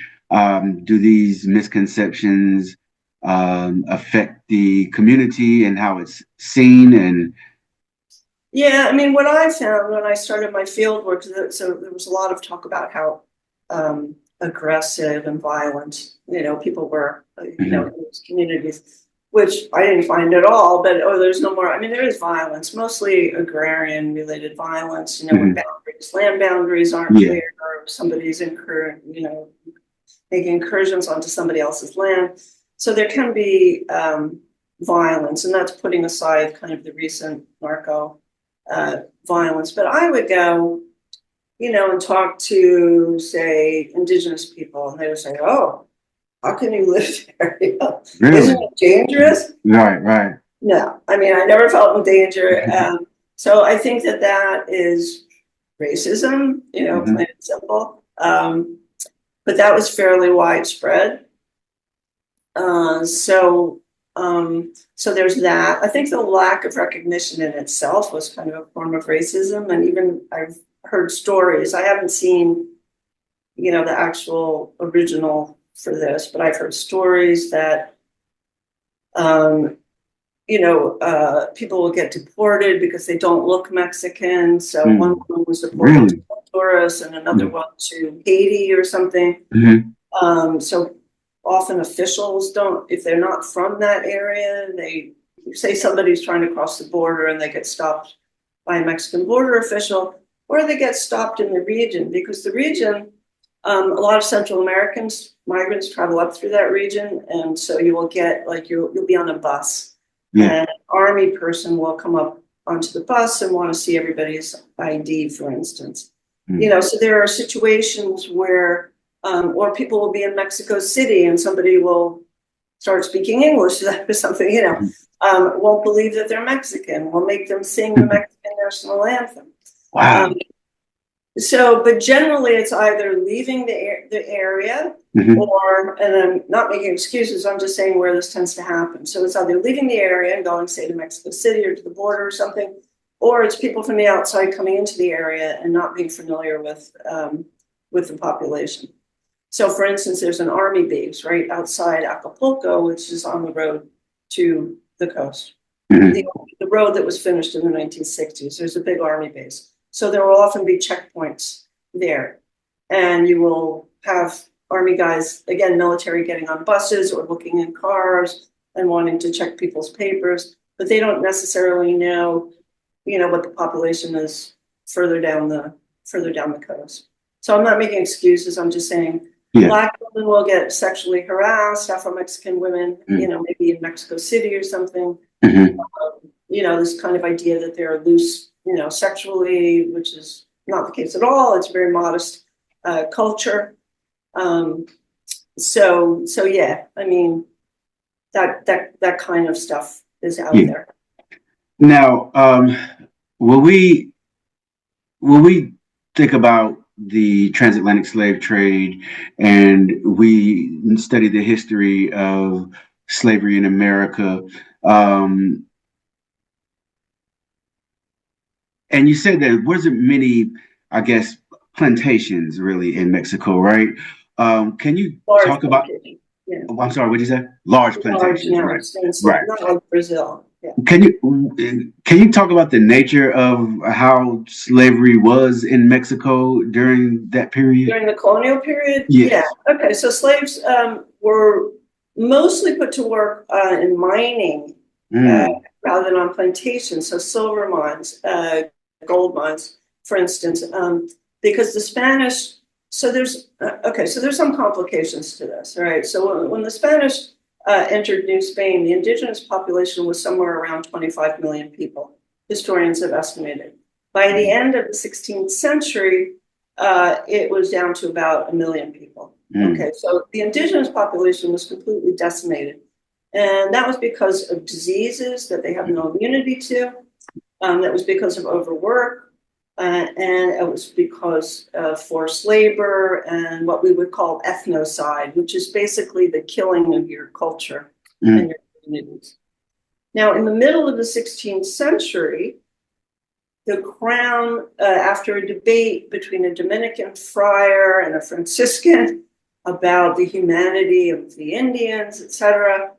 do these misconceptions affect the community and how it's seen? And yeah, I mean, what I found when I started my field work, so there was a lot of talk about how aggressive and violent, people were, in those communities, which I didn't find at all. But there's no more. I mean, there is violence, mostly agrarian-related violence. When land boundaries aren't clear, or somebody's making incursions onto somebody else's land. So there can be violence, and that's putting aside kind of the recent narco violence. But I would go, and talk to, say, indigenous people, and they would say, "Oh, how can you live there? really? Isn't it dangerous?" Right. No, I mean, I never felt in danger. So I think that is racism, plain and simple. But that was fairly widespread. So there's that. I think the lack of recognition in itself was kind of a form of racism. And even I've heard stories. I haven't seen, the actual original for this, but I've heard stories that, people will get deported because they don't look Mexican. So one woman was deported to Honduras and another one to Haiti or something. So often officials don't, if they're not from that area, they say somebody's trying to cross the border and they get stopped by a Mexican border official, or they get stopped in the region, because the region, a lot of Central Americans, migrants travel up through that region. And so you will get, you'll be on a bus. And an army person will come up onto the bus and want to see everybody's ID, for instance. So there are situations where, or people will be in Mexico City and somebody will start speaking English or something, won't believe that they're Mexican, will make them sing the Mexican national anthem. Wow. But generally it's either leaving the area or, and I'm not making excuses, I'm just saying where this tends to happen. So it's either leaving the area and going, say, to Mexico City or to the border or something, or it's people from the outside coming into the area and not being familiar with the population. So for instance, there's an army base right outside Acapulco, which is on the road to the coast. The road that was finished in the 1960s, there's a big army base. So there will often be checkpoints there. And you will have army guys, again, military, getting on buses or looking in cars and wanting to check people's papers, but they don't necessarily know, what the population is further down the coast. So I'm not making excuses. I'm just saying Black women will get sexually harassed, Afro-Mexican women, maybe in Mexico City or something. This kind of idea that they're loose, sexually, which is not the case at all. It's a very modest culture. So yeah, I mean, that kind of stuff is out there. Now, when we think about the transatlantic slave trade and we study the history of slavery in America, and you said there wasn't many, I guess, plantations really in Mexico, right? Can you talk about? Yeah. Oh, I'm sorry, what did you say? Large plantations, right? Not like Brazil. Can you talk about the nature of how slavery was in Mexico during that period? During the colonial period? Yeah. Yes. Okay. So slaves were mostly put to work in mining uh, Mm, rather than on plantations. So silver mines, gold mines, for instance, because the Spanish. So there's okay. So there's some complications to this, right? So when the Spanish entered New Spain, the indigenous population was somewhere around 25 million people. Historians have estimated. By the mm, end of the 16th century, it was down to about 1 million people. mm, Okay, so the indigenous population was completely decimated. And that was because of diseases that they have no immunity to. That was because of overwork. And it was because of forced labor and what we would call ethnocide, which is basically the killing of your culture and mm, your communities. Now, in the middle of the 16th century, the crown, after a debate between a Dominican friar and a Franciscan about the humanity of the Indians, etc.,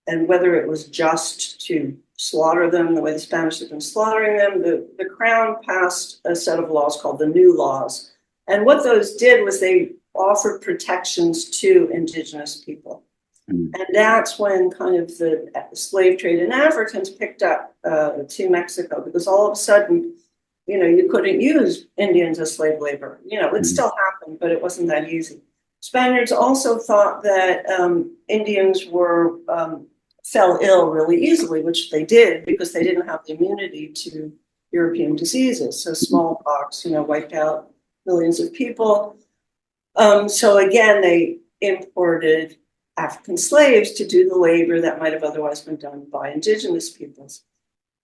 and whether it was just to slaughter them the way the Spanish had been slaughtering them, the crown passed a set of laws called the New Laws. And what those did was they offered protections to indigenous people. mm, And that's when kind of the slave trade in Africans picked up to Mexico, because all of a sudden, you couldn't use Indians as slave labor. It mm, still happened, but it wasn't that easy. Spaniards also thought that Indians fell ill really easily, which they did because they didn't have the immunity to European diseases. So smallpox, wiped out millions of people. So again, they imported African slaves to do the labor that might have otherwise been done by indigenous peoples.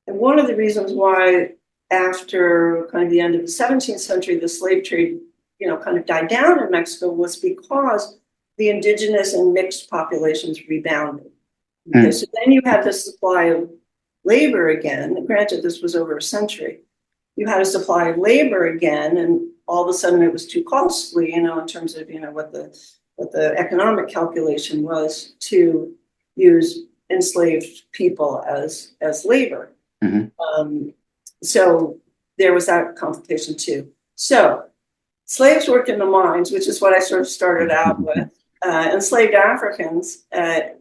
And one of the reasons why, after kind of the end of the 17th century, the slave trade, kind of died down in Mexico was because the indigenous and mixed populations rebounded. Okay, mm, so then you had the supply of labor again. Granted, this was over a century. You had a supply of labor again, and all of a sudden it was too costly, in terms of what the economic calculation was to use enslaved people as labor. mhm, Um, so there was that complication too. So slaves worked in the mines, which is what I sort of started out with. Enslaved Africans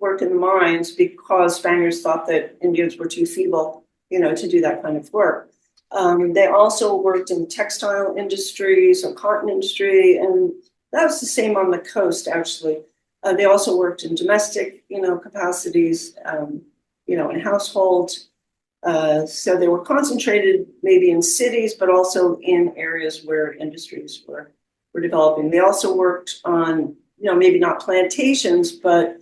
worked in the mines because Spaniards thought that Indians were too feeble, to do that kind of work. They also worked in the textile industry, so cotton industry, and that was the same on the coast, actually. They also worked in domestic, capacities, in households. So they were concentrated maybe in cities, but also in areas where industries were developing. They also worked on, maybe not plantations, but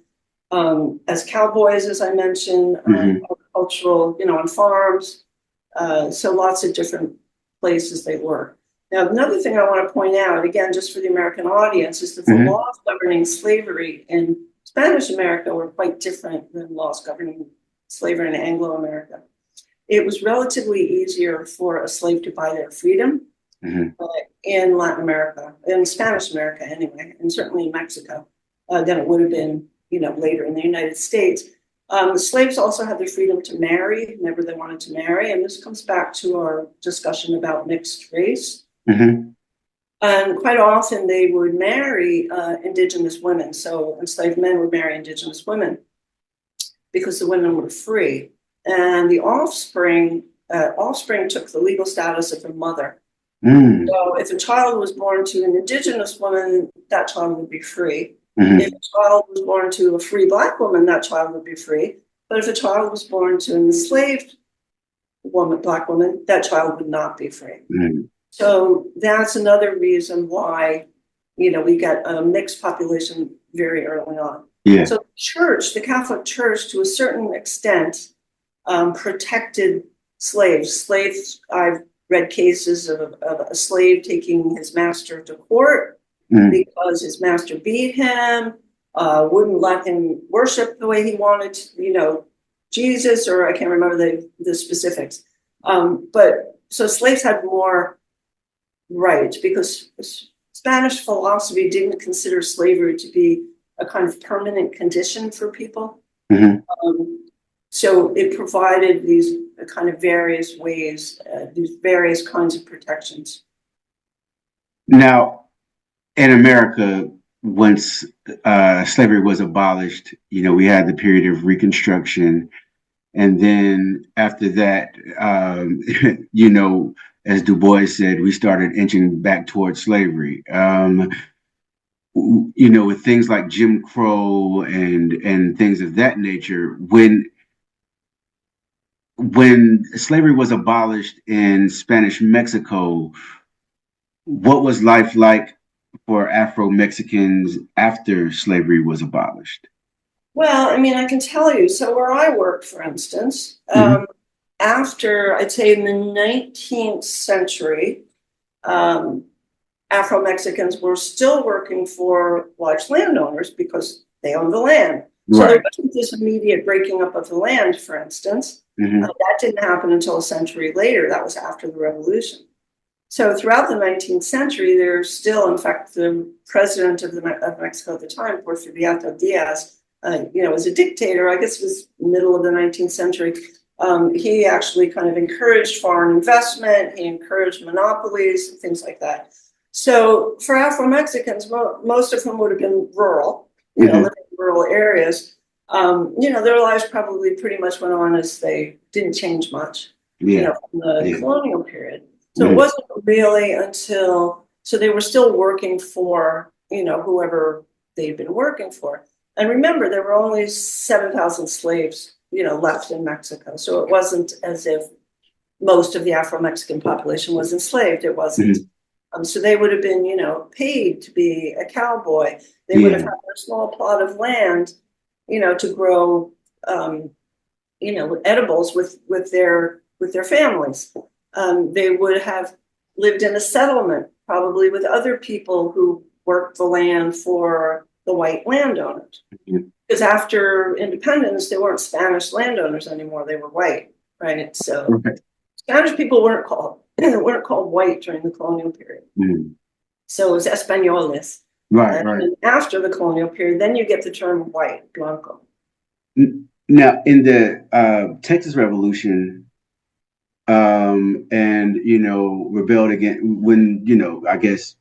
as cowboys, as I mentioned, mhm, agricultural, on farms. So lots of different places they work. Now, another thing I want to point out, again, just for the American audience, is that the mhm, laws governing slavery in Spanish America were quite different than laws governing slavery in Anglo America. It was relatively easier for a slave to buy their freedom mhm, in Latin America, in Spanish America anyway, and certainly in Mexico, than it would have been, later in the United States. The slaves also had the freedom to marry whenever they wanted to marry, and this comes back to our discussion about mixed race. mhm, And quite often they would marry indigenous women. So enslaved men would marry indigenous women because the women were free. And the offspring took the legal status of the mother. mm, So if a child was born to an indigenous woman, that child would be free. If mhm, a child was born to a free Black woman, that child would be free. But if a child was born to an enslaved Black woman, that child would not be free. mm. So that's another reason why, we get a mixed population very early on. Yeah. So the Catholic Church, to a certain extent, protected slaves. I've read cases of a slave taking his master to court Mm, because his master beat him, wouldn't let him worship the way he wanted, Jesus, or I can't remember the specifics. But so slaves had more rights because Spanish philosophy didn't consider slavery to be a kind of permanent condition for people. mhm, Um, So it provided these kind of various ways, these various kinds of protections. Now, in America, once slavery was abolished, we had the period of Reconstruction. And then after that, as Du Bois said, we started inching back towards slavery. With things like Jim Crow and things of that nature, when slavery was abolished in Spanish Mexico, what was life like for Afro-Mexicans after slavery was abolished? Well, I mean, I can tell you. So where I work, for instance, after, I'd say in the 19th century, Afro-Mexicans were still working for large landowners because they owned the land. So there wasn't this immediate breaking up of the land, for instance. That didn't happen until a century later. That was after the revolution. So throughout the 19th century, there's still, in fact, the president of Mexico at the time, Porfirio Diaz, was a dictator. I guess it was middle of the 19th century. He actually kind of encouraged foreign investment. He encouraged monopolies, things like that. So for Afro-Mexicans, most of whom would have been rural, living in rural areas, their lives probably pretty much went on as they didn't change much, from the colonial period. So it wasn't really until, so they were still working for, whoever they'd been working for. And remember, there were only 7,000 slaves, left in Mexico. So it wasn't as if most of the Afro-Mexican population was enslaved. It wasn't. So they would have been, paid to be a cowboy. They would have had a small plot of land, to grow, edibles with their families. They would have lived in a settlement, probably with other people who worked the land for the white landowners. Because after independence, they weren't Spanish landowners anymore; they were white, right? So Spanish people weren't called white during the colonial period. So it was españoles. Right. And after the colonial period, then you get the term white, blanco. Now, in the Texas Revolution, rebelled against when I guess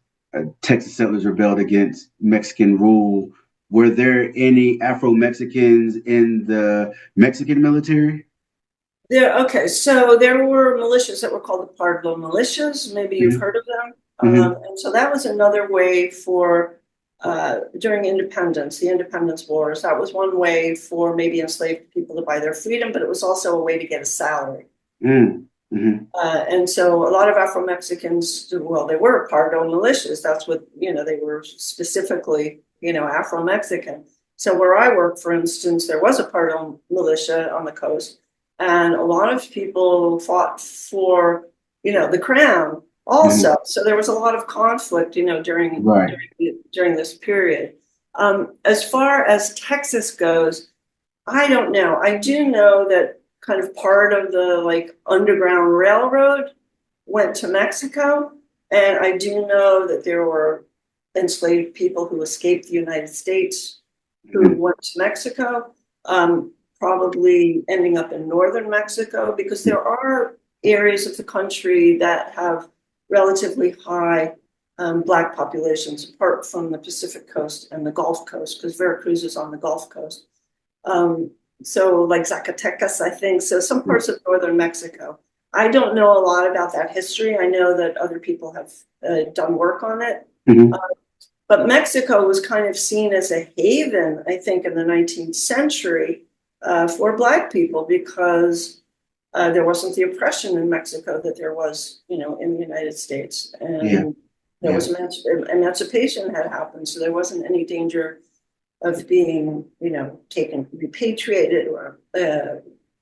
Texas settlers rebelled against Mexican rule. Were there any Afro-Mexicans in the Mexican military? So there were militias that were called the Pardo militias. Maybe you've heard of them. And so that was another way for, during independence, the independence wars, that was one way for maybe enslaved people to buy their freedom, but it was also a way to get a salary. And so a lot of Afro-Mexicans, well, they were Pardo militias. That's what, they were specifically, Afro-Mexican. So where I work, for instance, there was a Pardo militia on the coast. And a lot of people fought for, the crown also. So there was a lot of conflict, during this period. As far as Texas goes, I don't know. I do know that kind of part of the Underground Railroad went to Mexico. And I do know that there were enslaved people who escaped the United States who went to Mexico. Probably ending up in northern Mexico, because there are areas of the country that have relatively high Black populations, apart from the Pacific coast and the Gulf Coast, because Veracruz is on the Gulf Coast. So like Zacatecas, I think. So some parts of northern Mexico. I don't know a lot about that history. I know that other people have done work on it. But Mexico was kind of seen as a haven, I think, in the 19th century. For Black people, because there wasn't the oppression in Mexico that there was, in the United States. And there was emancipation had happened. So there wasn't any danger of being, repatriated or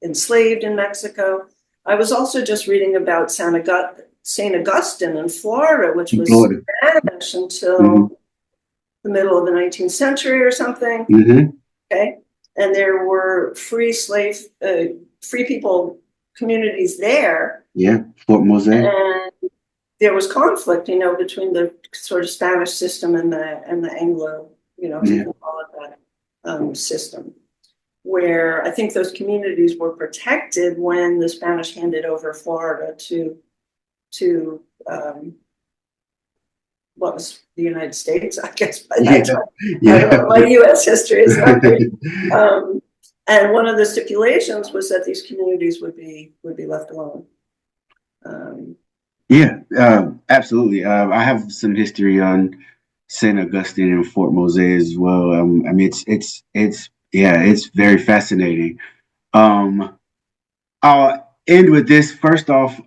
enslaved in Mexico. I was also just reading about St. Augustine in Florida, which was Spanish until the middle of the 19th century or something. Okay. And there were free people communities there. Fort Mosaic. And there was conflict, between the sort of Spanish system and the Anglo, if you can call it that, system, where I think those communities were protected when the Spanish handed over Florida to what was the United States, I guess by that time. I don't know, my US history is not great. And one of the stipulations was that these communities would be left alone. Absolutely. I have some history on St. Augustine and Fort Mose as well. I mean, it's very fascinating. Um, I'll end with this. First off,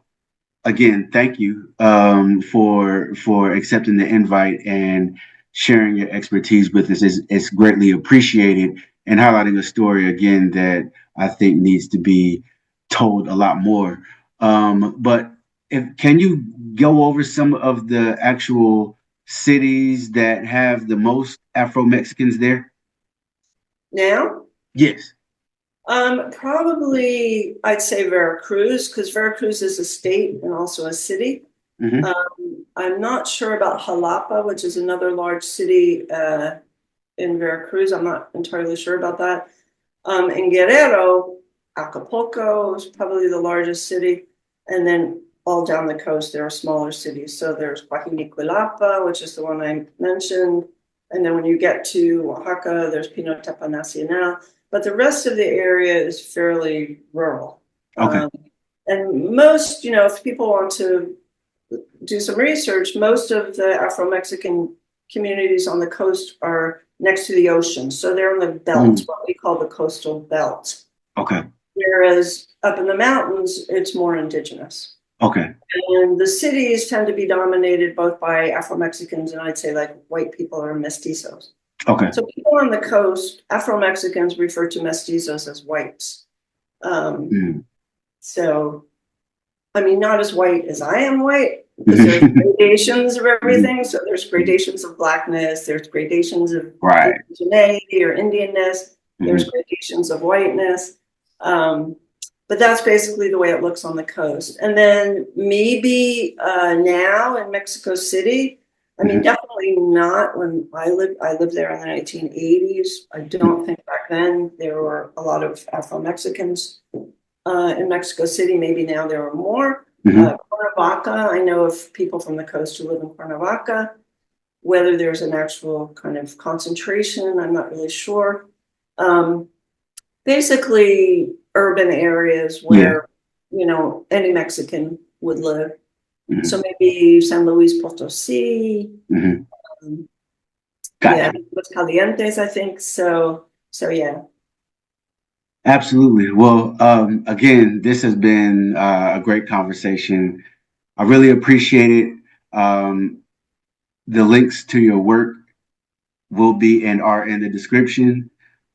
again, thank you for accepting the invite and sharing your expertise with us. It's greatly appreciated, and highlighting a story again that I think needs to be told a lot more. But can you go over some of the actual cities that have the most Afro-Mexicans there? Now, Yes. probably I'd say Veracruz, because Veracruz is a state and also a city. Hmm. I'm not sure about Jalapa, which is another large city in Veracruz. I'm not entirely sure about that. In Guerrero, Acapulco is probably the largest city. And then all down the coast, there are smaller cities. So there's Coajimalpa, which is the one I mentioned. And then when you get to Oaxaca, there's Pinotepa Nacional. But the rest of the area is fairly rural. Okay. And most, if people want to do some research, most of the Afro-Mexican communities on the coast are next to the ocean. So they're on the belt, what we call the coastal belt. Okay. Whereas up in the mountains, it's more indigenous. Okay. And the cities tend to be dominated both by Afro-Mexicans and I'd say like white people or mestizos. Okay. So people on the coast, Afro-Mexicans refer to mestizos as whites. So, I mean, not as white as I am white, because there's gradations of everything. So there's gradations of blackness, there's gradations of indigeneity or Indianness, there's gradations of whiteness. But that's basically the way it looks on the coast. And then maybe now in Mexico City, I mean, definitely not when I lived there in the 1980s. I don't think back then there were a lot of Afro-Mexicans in Mexico City. Maybe now there are more. Cuernavaca, I know of people from the coast who live in Cuernavaca. Whether there's an actual kind of concentration, I'm not really sure. Basically, urban areas where, any Mexican would live. So maybe San Luis Potosí, Los Calientes, I think. So yeah. Absolutely. Well, again, this has been a great conversation. I really appreciate it. The links to your work will be and are in the description.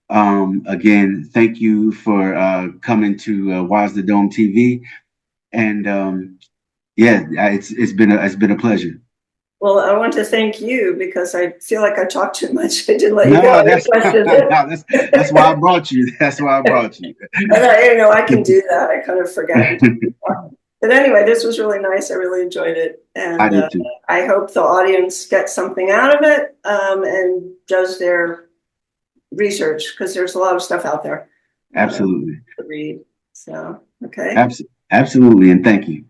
Again, thank you for coming to Wise the Dome TV, and it's been a pleasure. Well, I want to thank you because I feel like I talked too much. I didn't let you go. That's why I brought you. That's why I brought you. But I can do that. I kind of forgot. But anyway, this was really nice. I really enjoyed it. And I did too. I hope the audience gets something out of it and does their research, because there's a lot of stuff out there. Absolutely. To read. So, okay. Absolutely. And thank you.